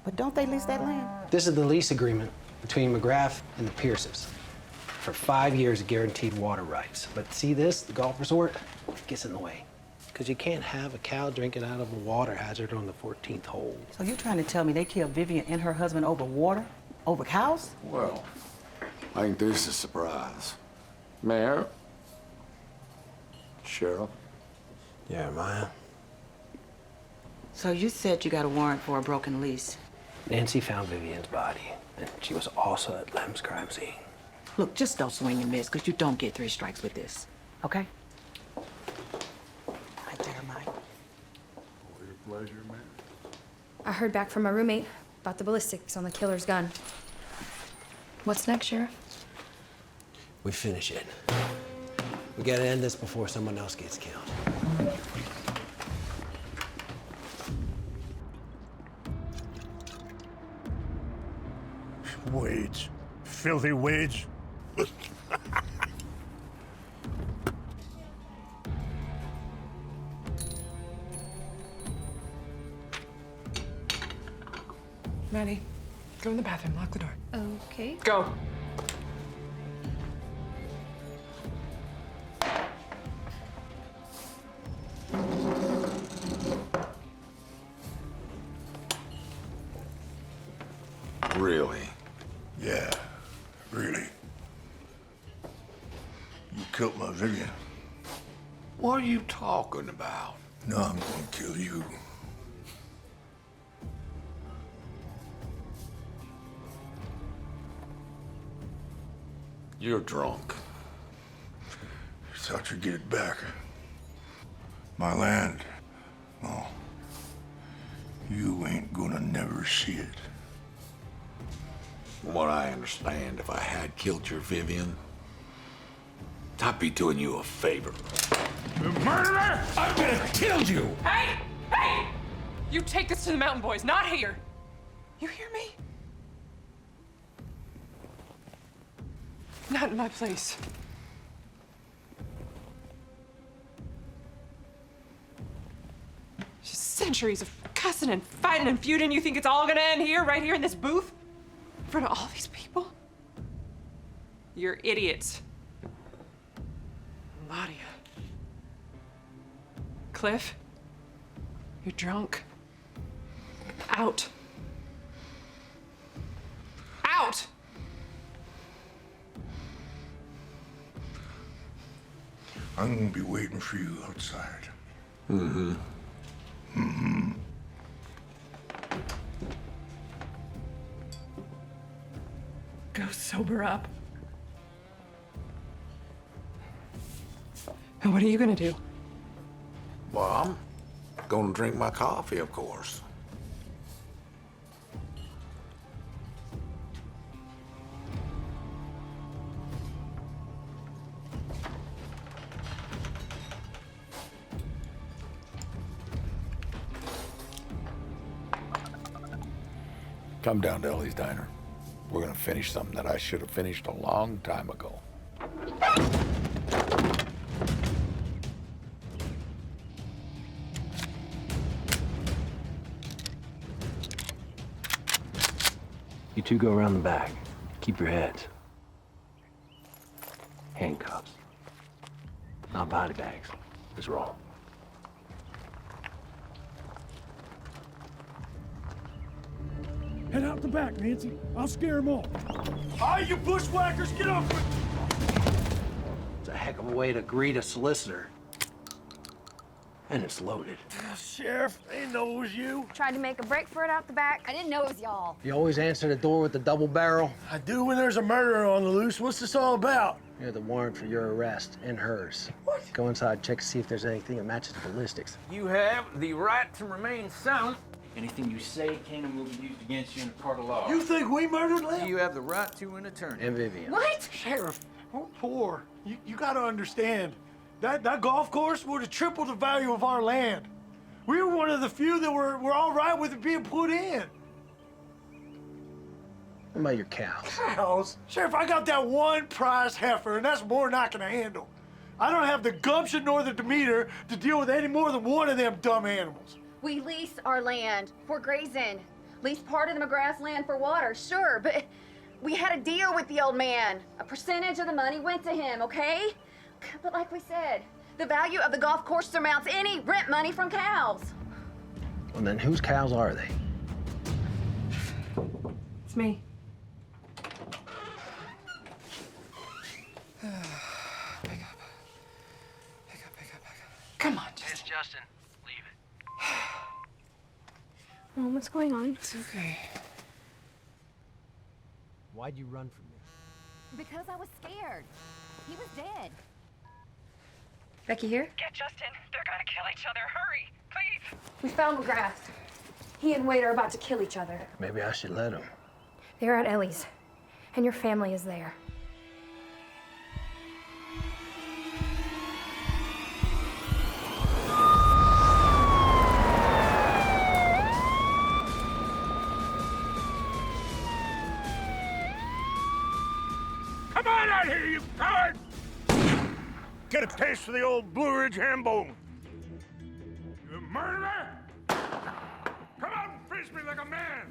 But don't they lease that land? This is the lease agreement between McGrath and the Pierces. For 5 years, guaranteed water rights. But see this, the golf resort, gets in the way. Because you can't have a cow drinking out of a water hazard on the 14th hole. So you trying to tell me they killed Vivian and her husband over water? Over cows? Well, I think this is a surprise. Mayor? Sheriff? Jeremiah. So you said you got a warrant for a broken lease. Nancy found Vivian's body, and she was also at Lem's crime scene. Look, just don't swing and miss, because you don't get 3 strikes with this, okay? Hi, Jeremiah. Your pleasure, man. I heard back from my roommate about the ballistics on the killer's gun. What's next, Sheriff? We finish it. We gotta end this before someone else gets killed. Wage. Filthy wage. Maddie, go in the bathroom, lock the door. Okay. Go. Really? Yeah, really. You killed my Vivian. What are you talking about? No, I'm gonna kill you. You're drunk. Thought you'd get it back. My land. Well, you ain't gonna never see it. From what I understand, if I had killed your Vivian, I'd be doing you a favor. You murderer! I'm gonna kill you! Hey! Hey! You take this to the mountain boys, not here. You hear me? Not in my place. Just centuries of cussing and fighting and feuding. You think it's all gonna end here, right here in this booth? In front of all these people? You're idiots. Ladia. Cliff, you're drunk. Out. Out! I'm gonna be waiting for you outside. Mm-hmm. Mm-hmm. Go sober up. And what are you gonna do? Well, I'm gonna drink my coffee, of course. Come down to Ellie's Diner. We're gonna finish something that I should have finished a long time ago. You two go around the back. Keep your heads. Handcuffs. Not body bags. Just roll. Head out the back, Nancy. I'll scare them off. All right, you bushwhackers, get off me! It's a heck of a way to greet a solicitor. And it's loaded. Sheriff, they didn't know it was you. Tried to make a break for it out the back. I didn't know it was y'all. You always answer the door with the double barrel. I do when there's a murderer on the loose. What's this all about? You're the warrant for your arrest and hers. What? Go inside, check to see if there's anything that matches the ballistics. You have the right to remain silent. Anything you say can and will be used against you in a court of law. You think we murdered Lem? You have the right to an attorney. And Vivian. What? Sheriff, we're poor. You gotta understand. That golf course would have tripled the value of our land. We were one of the few that were all right with it being put in. What about your cows? Cows? Sheriff, I got that one prize heifer, and that's more than I can handle. I don't have the gumption nor the demeanor to deal with any more than one of them dumb animals. We lease our land for grazing. Lease part of the McGrath land for water, sure, but we had a deal with the old man. A percentage of the money went to him, okay? But like we said, the value of the golf course surmounts any rent money from cows. Well, then whose cows are they? It's me. Come on, It's Justin. Leave it. Mom, what's going on? It's okay. Why'd you run from me? Because I was scared. He was dead. Becky here? Get Justin. They're gonna kill each other. Hurry, please. We found McGrath. He and Wade are about to kill each other. Maybe I should let him. They're at Ellie's, and your family is there. Come on out here, you coward! Get a taste for the old Blue Ridge ham bone. You murderer! Come out and face me like a man!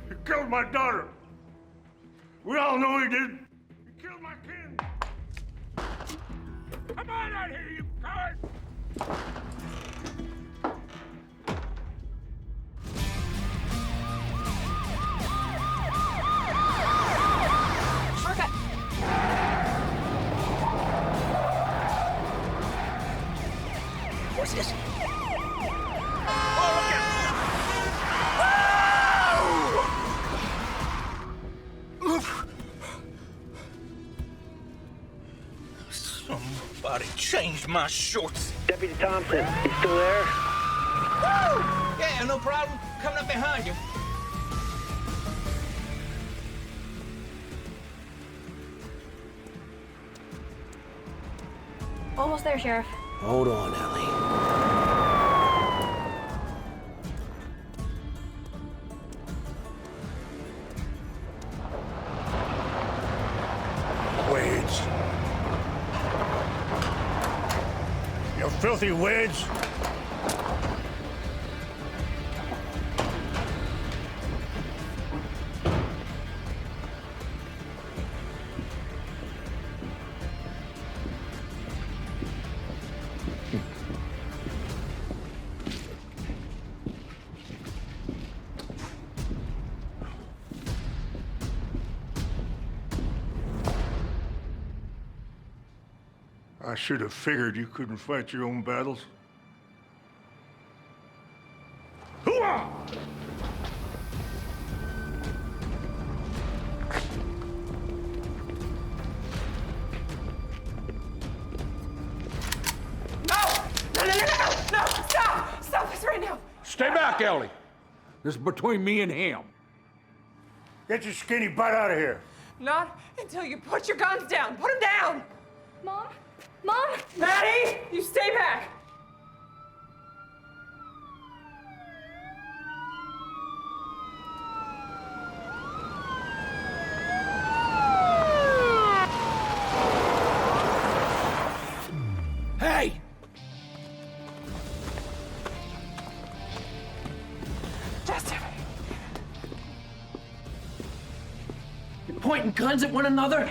You killed my daughter. We all know he did. You killed my kin. Come on out here, you coward! Shortcut. What's this? Somebody changed my shorts. Deputy Thompson, you still there? Woo! Yeah, no problem. Coming up behind you. Almost there, Sheriff. Hold on, Ellie. Wades. You filthy Wades. I should have figured you couldn't fight your own battles. Hooah! Stay back, Ellie. This is between me and him. Get your skinny butt out of here. Not until you put your guns down. Put them down! Mom? Mom? Maddie, you stay back! Hey! Justin! You're pointing guns at one another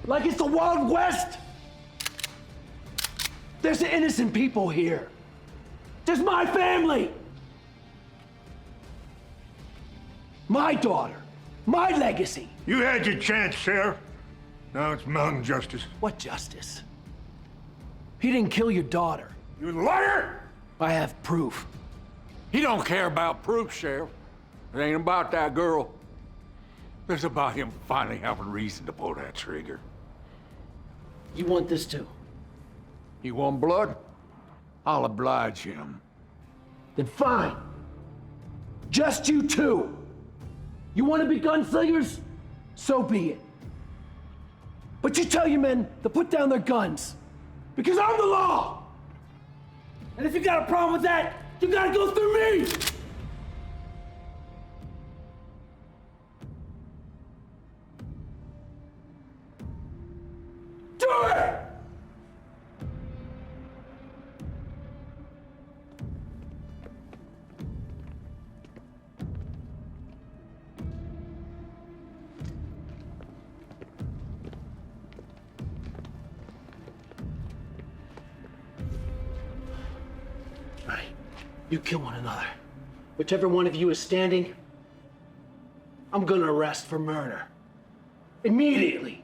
like it's the Wild West? There's innocent people here. There's my family. My daughter. My legacy. You had your chance, Sheriff. Now it's mountain justice. What justice? He didn't kill your daughter. You liar! I have proof. He don't care about proof, Sheriff. It ain't about that girl. It's about him finally having reason to pull that trigger. You want this too? You want blood? I'll oblige him. Then fine. Just you two. You want to be gunslingers? So be it. But you tell your men to put down their guns. Because I'm the law! And if you got a problem with that, you gotta go through me! Do it! Right. You kill one another. Whichever one of you is standing, I'm gonna arrest for murder. Immediately.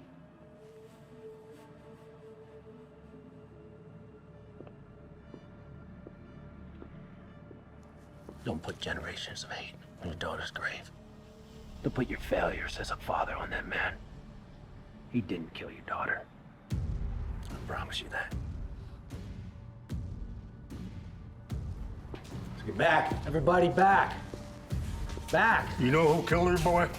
Don't put generations of hate on your daughter's grave. Don't put your failures as a father on that man. He didn't kill your daughter. I promise you that. Let's get back. Everybody back. Back. You know who killed her, boy?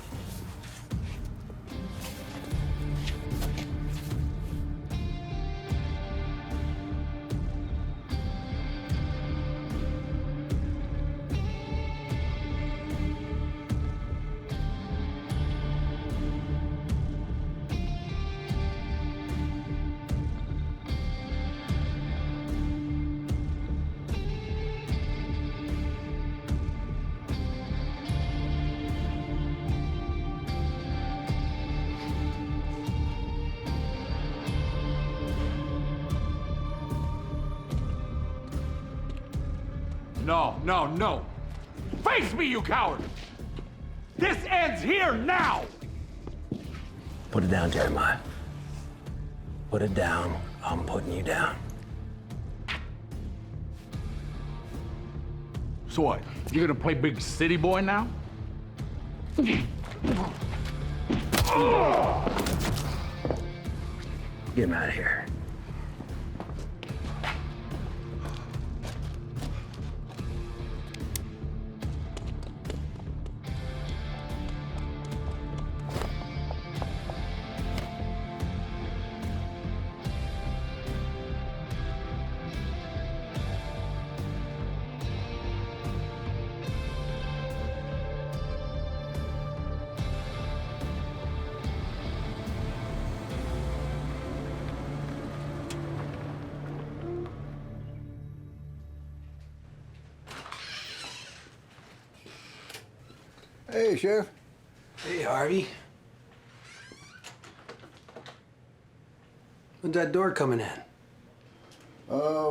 No. Face me, you coward! This ends here now! Put it down, Jeremiah. Put it down. I'm putting you down. So what? You gonna play big city boy now? Get him out of here. Hey, Sheriff. Hey, Harvey. When's that door coming in?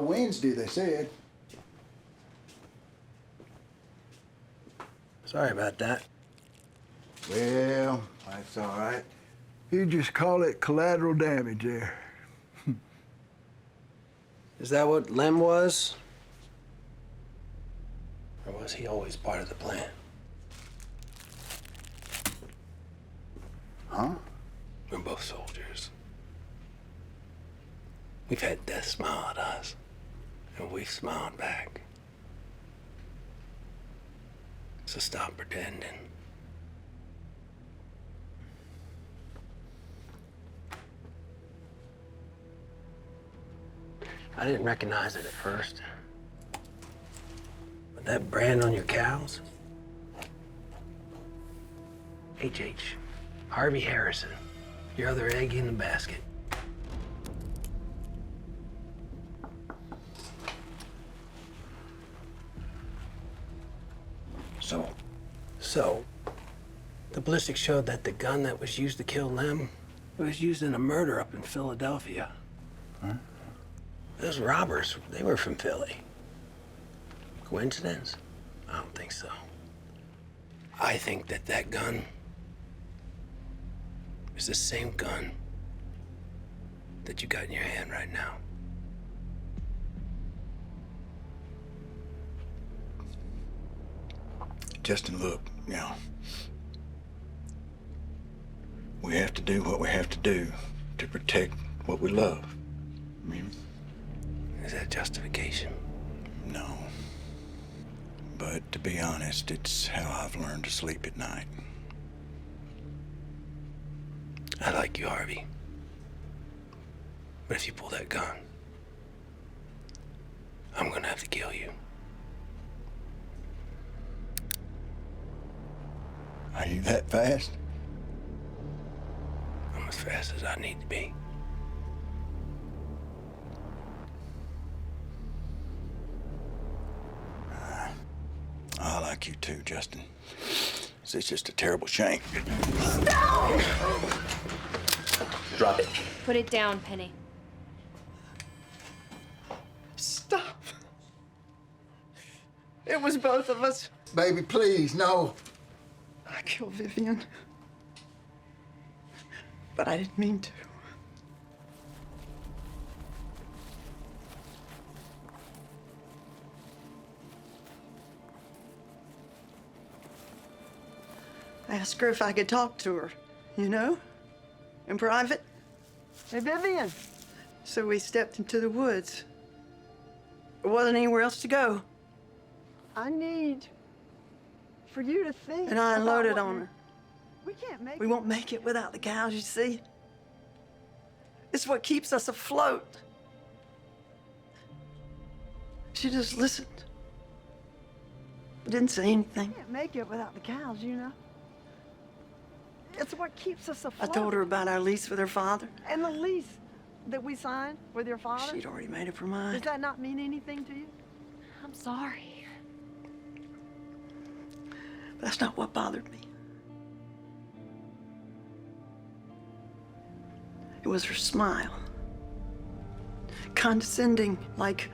Wednesday, they said. Sorry about that. Well, that's all right. You just call it collateral damage there. Is that what Lem was? Or was he always part of the plan? Huh? We're both soldiers. We've had death smile at us, and we've smiled back. So stop pretending. I didn't recognize it at first. But that brand on your cows? H.H. Harvey Harrison. Your other egg in the basket. So, the ballistics showed that the gun that was used to kill Lem was used in a murder up in Philadelphia. Huh? Those robbers, they were from Philly. Coincidence? I don't think so. I think that that gun is the same gun that you got in your hand right now. Justin, look, we have to do what we have to do to protect what we love. I mean, is that justification? No. But to be honest, it's how I've learned to sleep at night. I like you, Harvey. But if you pull that gun, I'm gonna have to kill you. Are you that fast? I'm as fast as I need to be. I like you too, Justin. It's just a terrible shame. Drop it. Put it down, Penny. Stop. It was both of us. Baby, please, no. I killed Vivian. But I didn't mean to. I asked her if I could talk to her, in private. Hey, Vivian. So we stepped into the woods. There wasn't anywhere else to go. I need for you to think. And I unloaded on her. We can't make We won't make it without the cows, you see. It's what keeps us afloat. She just listened. Didn't say anything. We can't make it without the cows, It's what keeps us I afloat. told her about our lease with her father. And the lease that we signed with your father. She'd already made up her mind. Does that not mean anything to you? I'm sorry. That's not what bothered me. It was her smile. Condescending, like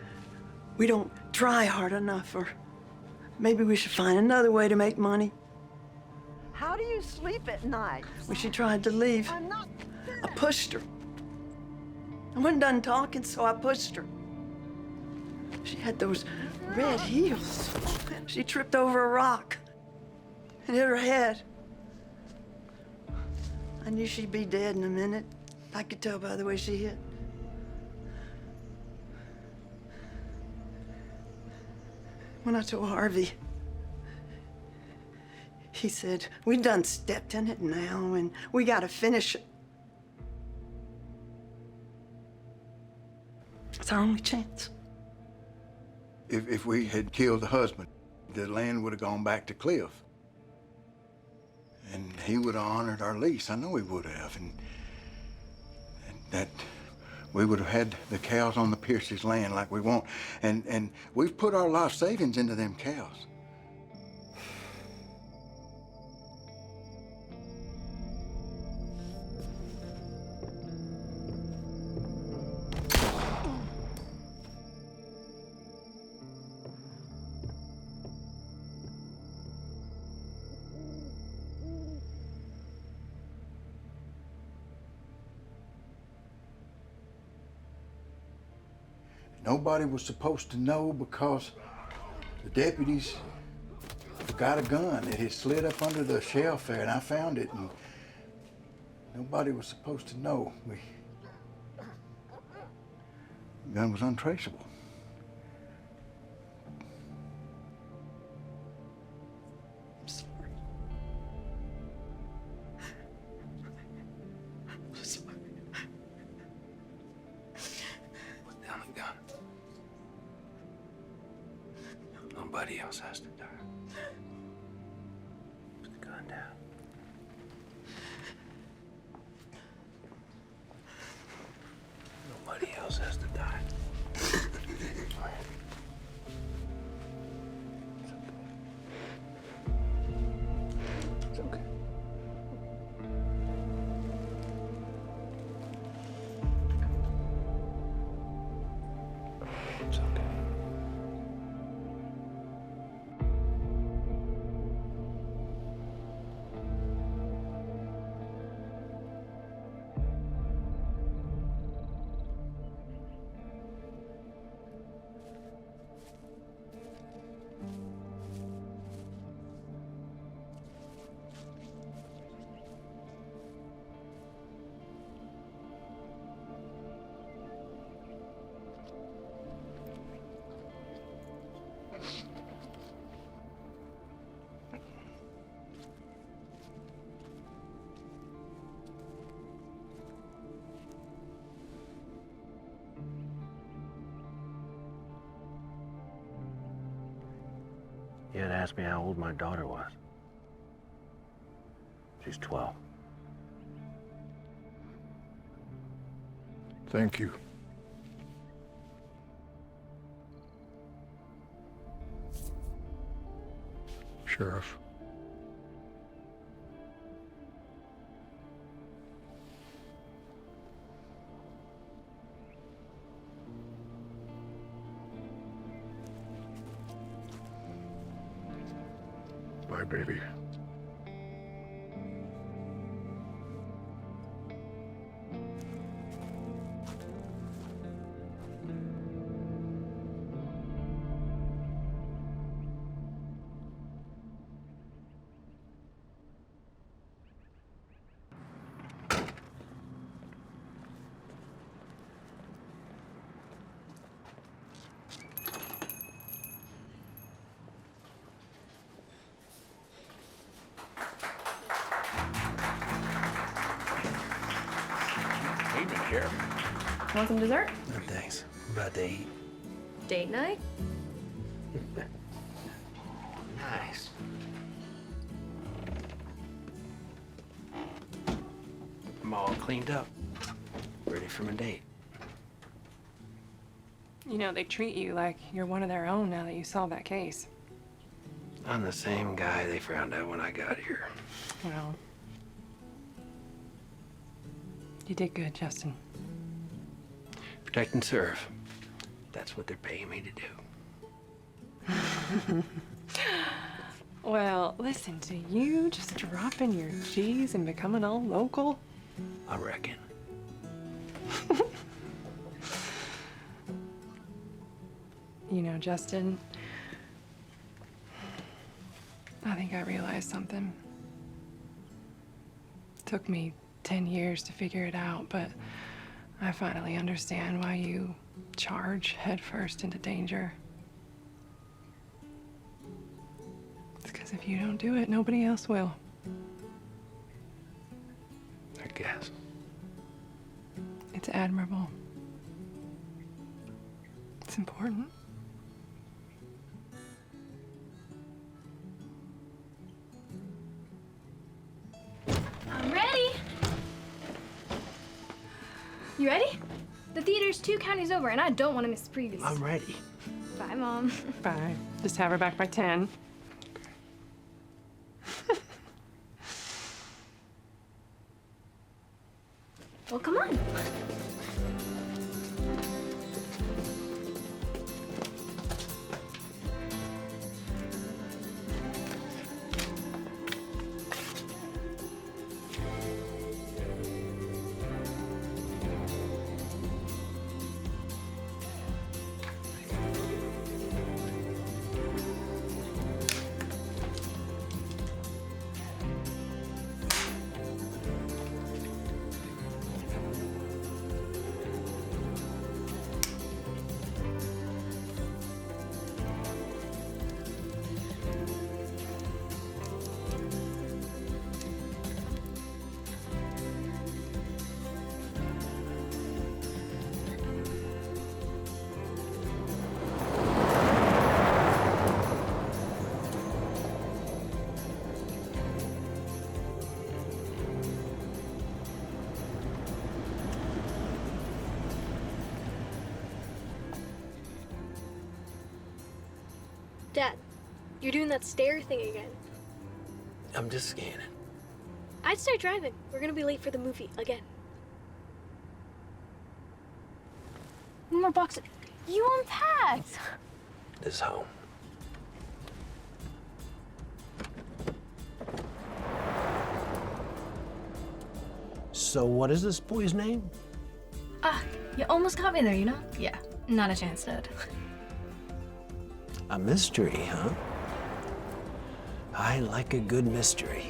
we don't try hard enough, or maybe we should find another way to make money. How do you sleep at night? When she tried to leave, I'm not. I pushed her. I wasn't done talking, so I pushed her. She had those red heels. She tripped over a rock and hit her head. I knew she'd be dead in a minute. I could tell by the way she hit. When I told Harvey, he said, we done stepped in it now and we gotta finish it. It's our only chance. If we had killed the husband, the land would have gone back to Cliff. And he would have honored our lease. I know he would have. And that we would have had the cows on the Pierce's land like we want. And we've put our life savings into them cows. Nobody was supposed to know because the deputies got a gun. It had slid up under the shelf there, and I found it, and nobody was supposed to know. The gun was untraceable. Nobody else has to die. Put the gun down. Nobody else has to die. It's okay. It's okay. You had asked me how old my daughter was. She's 12. Thank you. Sheriff. My baby. Evening, Sheriff. Want some dessert? No, thanks. I'm about to eat. Date night? Nice. I'm all cleaned up. Ready for my date. You know, they treat you like you're one of their own now that you solved that case. I'm the same guy they found out when I got here. Well, you did good, Justin. Protect and serve. That's what they're paying me to do. Well, listen to you just dropping your G's and becoming all local. I reckon. You know, Justin, I think I realized something. It took me 10 years to figure it out, but I finally understand why you charge headfirst into danger. It's because if you don't do it, nobody else will. I guess. It's admirable. It's important. I'm ready. You ready? The theater's 2 counties over, and I don't want to miss the previews. I'm ready. Bye, Mom. Bye. Just have her back by 10. Well, come on. Dad, you're doing that stare thing again. I'm just scanning. I'd start driving. We're gonna be late for the movie again. One more box. You unpacked. This home. So what is this boy's name? Ah, you almost got me there, you know? Yeah, not a chance, Dad. A mystery, huh? I like a good mystery.